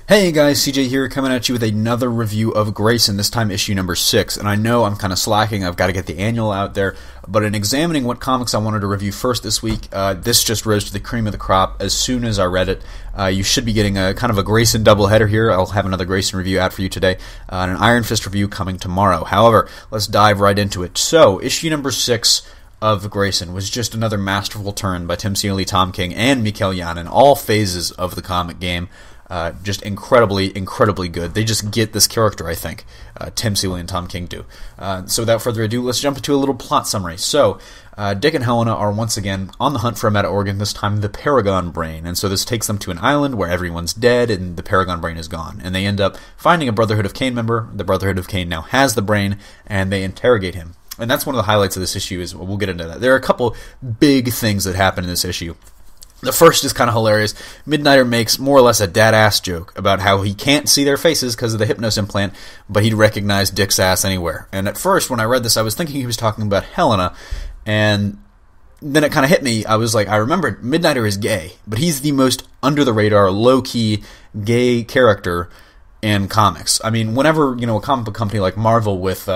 Hey guys, CJ here, coming at you with another review of Grayson, this time issue number 6. And I know I'm kind of slacking, I've got to get the annual out there, but in examining what comics I wanted to review first this week, this just rose to the cream of the crop as soon as I read it. You should be getting a kind of a Grayson doubleheader here. I'll have another Grayson review out for you today, and an Iron Fist review coming tomorrow. However, let's dive right into it. So, issue number 6 of Grayson was just another masterful turn by Tim Seeley, Tom King, and Mikel Jan in all phases of the comic game. Just incredibly good. They just get this character, I think. Tim Seeley and Tom King do. So without further ado, let's jump into a little plot summary. So, Dick and Helena are once again on the hunt for a meta-organ, this time the Paragon Brain. And so this takes them to an island where everyone's dead and the Paragon Brain is gone. And they end up finding a Brotherhood of Cain member. The Brotherhood of Cain now has the brain, and they interrogate him. And that's one of the highlights of this issue, is we'll get into that. There are a couple big things that happen in this issue. The first is kind of hilarious. Midnighter makes more or less a dad-ass joke about how he can't see their faces because of the Hypnos implant, but he'd recognize Dick's ass anywhere. And at first, when I read this, I was thinking he was talking about Helena, and then it kind of hit me. I was like, I remembered Midnighter is gay, but he's the most under-the-radar, low-key gay character in comics. I mean, whenever, a comic book company like Marvel with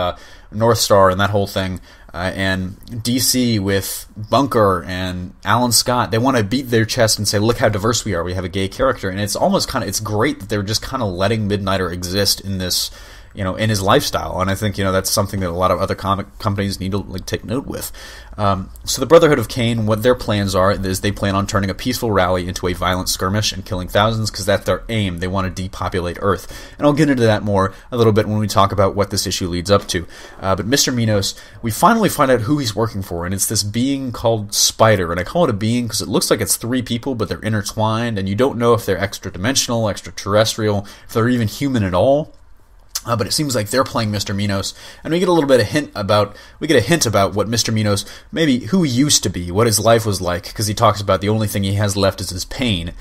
North Star and that whole thing, and DC with Bunker and Alan Scott, they want to beat their chest and say, look how diverse we are, we have a gay character. And it's almost it's great that they're just kind of letting Midnighter exist in this, in his lifestyle. And I think, that's something that a lot of other comic companies need to take note with. So the Brotherhood of Cain, what their plans are is they plan on turning a peaceful rally into a violent skirmish and killing thousands, because that's their aim. They want to depopulate Earth. And I'll get into that more a little bit when we talk about what this issue leads up to. But Mr. Minos, we finally find out who he's working for, and it's this being called Spider. And I call it a being because it looks like it's 3 people, but they're intertwined, and you don't know if they're extra-dimensional, extraterrestrial, if they're even human at all. But it seems like they're playing Mr. Minos, and we get a little bit of hint about what Mr. Minos, maybe who he used to be, what his life was like, because he talks about the only thing he has left is his pain.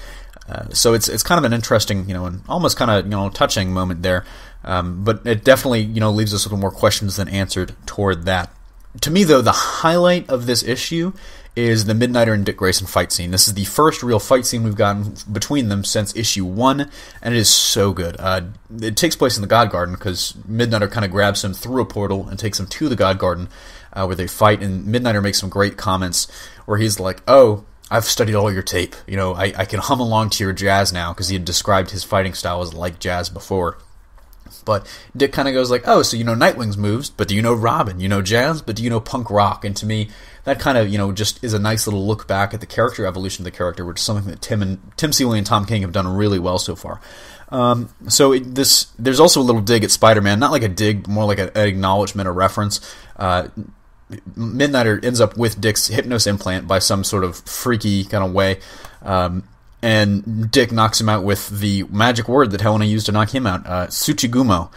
So it's kind of an interesting, and almost kind of, touching moment there. But it definitely, leaves us with more questions than answered toward that. To me, though, the highlight of this issue is the Midnighter and Dick Grayson fight scene. This is the first real fight scene we've gotten between them since issue 1, and it is so good. It takes place in the God Garden, because Midnighter kind of grabs him through a portal and takes him to the God Garden, where they fight, and Midnighter makes some great comments where he's like, oh, I've studied all your tape. I can hum along to your jazz now, because he had described his fighting style as like jazz before. But Dick kind of goes like, oh, so you know Nightwing's moves, but do you know Robin? You know jazz, but do you know punk rock? And to me, that kind of, just is a nice little look back at the character evolution of the character, which is something that Tim Seeley and Tom King have done really well so far. There's also a little dig at Spider-Man, not like a dig, but more like an acknowledgement or reference. Midnighter ends up with Dick's Hypnos implant by some sort of freaky kind of way. And Dick knocks him out with the magic word that Helena used to knock him out, Tsuchigumo.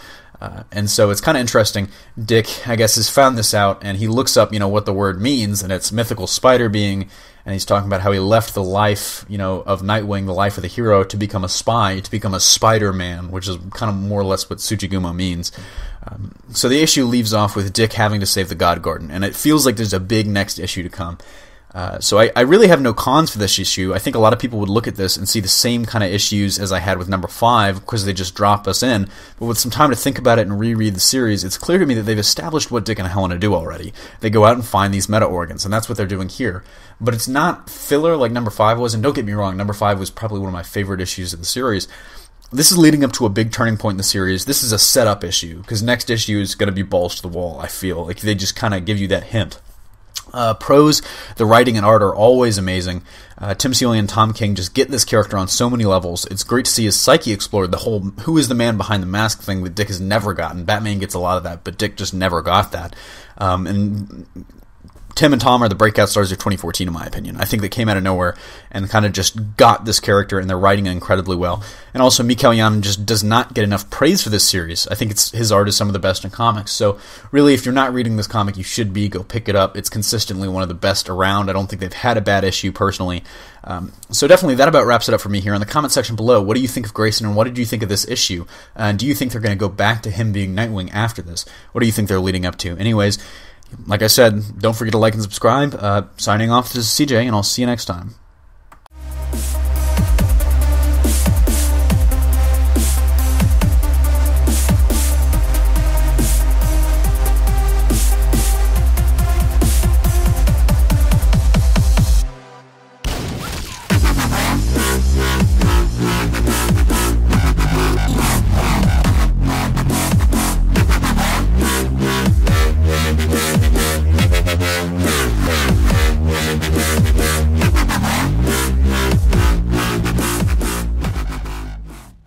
And so it's kind of interesting. Dick, I guess, has found this out, and he looks up, what the word means, and it's mythical spider being, and he's talking about how he left the life, of Nightwing, the life of the hero, to become a spy, to become a Spider-Man, which is kind of more or less what Tsuchigumo means. So the issue leaves off with Dick having to save the God Garden, and it feels like there's a big next issue to come. So I really have no cons for this issue. I think a lot of people would look at this and see the same kind of issues as I had with number 5, because they just drop us in. But with some time to think about it and reread the series, it's clear to me that they've established what Dick and Helena do already. They go out and find these meta-organs, and that's what they're doing here. But it's not filler like number 5 was, and don't get me wrong, number 5 was probably one of my favorite issues of the series. This is leading up to a big turning point in the series. This is a setup issue, because next issue is going to be balls to the wall, I feel. Like they just kind of give you that hint. Prose, the writing and art are always amazing. Tim Seeley and Tom King just get this character on so many levels. It's great to see his psyche explored, the whole who is the man behind the mask thing that Dick has never gotten. Batman gets a lot of that, but Dick just never got that. And Tim and Tom are the breakout stars of 2014, in my opinion. I think they came out of nowhere and kind of just got this character, and they're writing it incredibly well. And also, Mikel Jan just does not get enough praise for this series. I think his art is some of the best in comics. So, really, if you're not reading this comic, you should be. Go pick it up. It's consistently one of the best around. I don't think they've had a bad issue, personally. So definitely, that about wraps it up for me here. In the comment section below, what do you think of Grayson, and what did you think of this issue? Do you think they're going to go back to him being Nightwing after this? What do you think they're leading up to? Anyways, like I said, don't forget to like and subscribe. Signing off, this is CJ, and I'll see you next time.